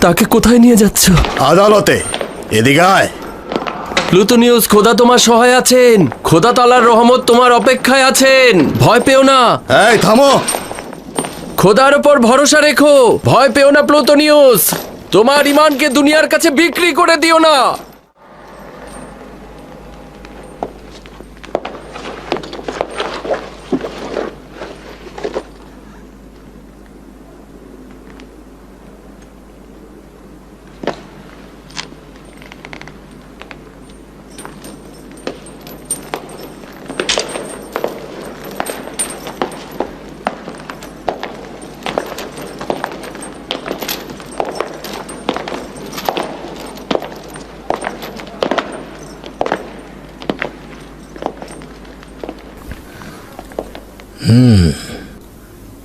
তাকে কোথায় নিয়ে যাচ্ছ? আদালতে। এদিকে আয়। প্লুটোনিয়াস, খোদা তোমার সহায় আছেন। খোদা তাআলার রহমত তোমার অপেক্ষায় আছেন। ভয় পেও না। এই থামো। খোদার উপর ভরসা রেখো। ভয় পেও না প্লুটোনিয়াস। তোমার ঈমানকে দুনিয়ার কাছে বিক্রি করে দিও না।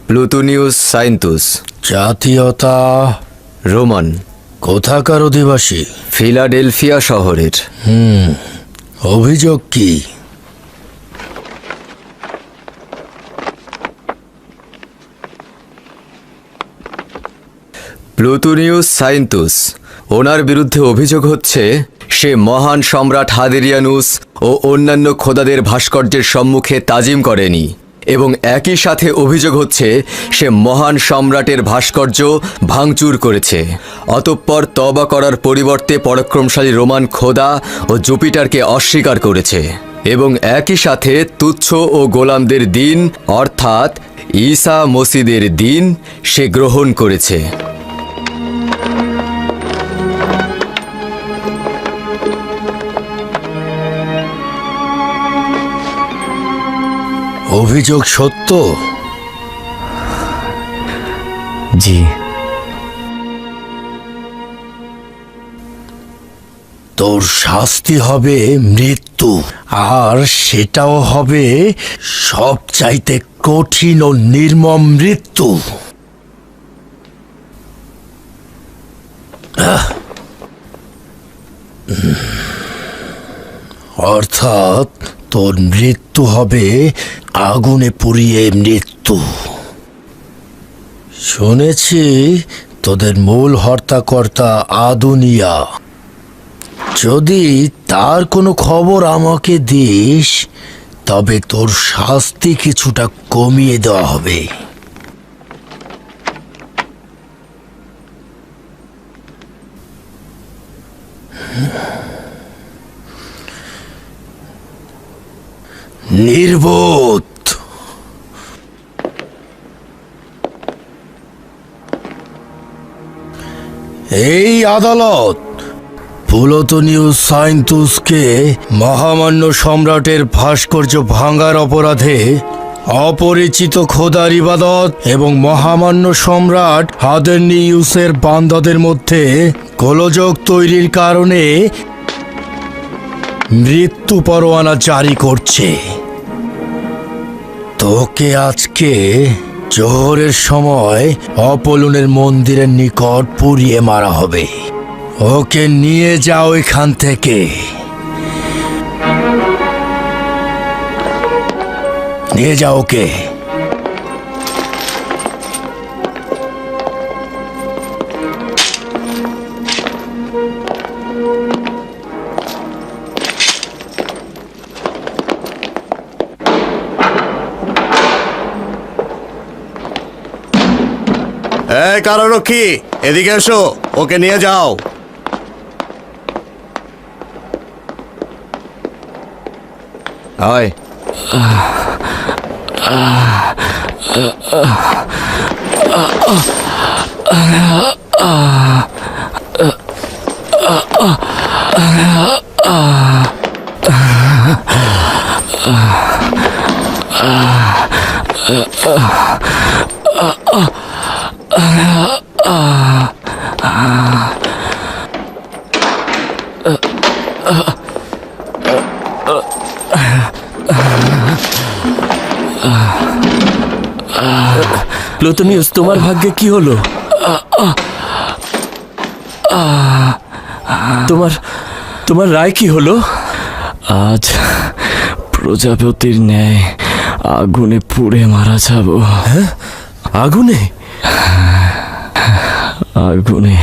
প্লুটোনিয়াস সাইন্তুস। জাতীয়তা রোমান। কোথাকার অধিবাসী? ফিলাডেলফিয়া শহরের। অভিযোগ কি? প্লুটোনিয়াস সাইন্তুস, ওনার বিরুদ্ধে অভিযোগ হচ্ছে সে মহান সম্রাট হাদেরিয়ানুস ও অন্যান্য খোদাদের ভাস্কর্যের সম্মুখে তাজিম করেনি, এবং একই সাথে অভিযোগ হচ্ছে সে মহান সম্রাটের ভাস্কর্য ভাঙচুর করেছে। অতঃপর তওবা করার পরিবর্তে পরাক্রমশালী রোমান খোদা ও জুপিটারকে অস্বীকার করেছে, এবং একই সাথে তুচ্ছ ও গোলামদের দিন অর্থাৎ ঈসা মসিদের দিন সে গ্রহণ করেছে। অভিযোগ সত্য? জি। তোর শাস্তি হবে মৃত্যু, আর সেটাও হবে সবচাইতে কঠিন ও নির্মম মৃত্যু। অর্থাৎ তোর মৃত্যু হবে আগুনে পুড়িয়ে মৃত্যু। শুনেছি তোদের মূল হর্তাকর্তা আদুনিয়া। যদি তার কোনো খবর আমাকে দিস, তবে তোর শাস্তি কিছুটা কমিয়ে দেওয়া হবে। নির্বোধ। এই আদালত প্লুটোনিয়াস সাইন্তুসকে মহামান্য সম্রাটের ভাস্কর্য ভাঙার অপরাধে অপরিচিত খোদার ইবাদত এবং মহামান্য সম্রাট হাদেরনিউসের বান্দাদের মধ্যে গোলযোগ তৈরির কারণে মৃত্যু পরোয়ানা জারি করছে। তোকে আজকে জোহরের সময় অপোলোনের মন্দিরের নিকট পুড়িয়ে মারা হবে। ওকে নিয়ে যাও এখান থেকে। নিয়ে যাও ওকে। এই কারারক্ষী, এদিকে এসো, ওকে নিয়ে যাও। আয়। প্লুটোনিয়াস, তোমার ভাগ্যে কি হলো? তোমার রায় কি হলো? আজ প্রজাপতির ন্যায় আগুনে পুড়ে মারা যাব। হ্যাঁ, আগুনে? আগুনে।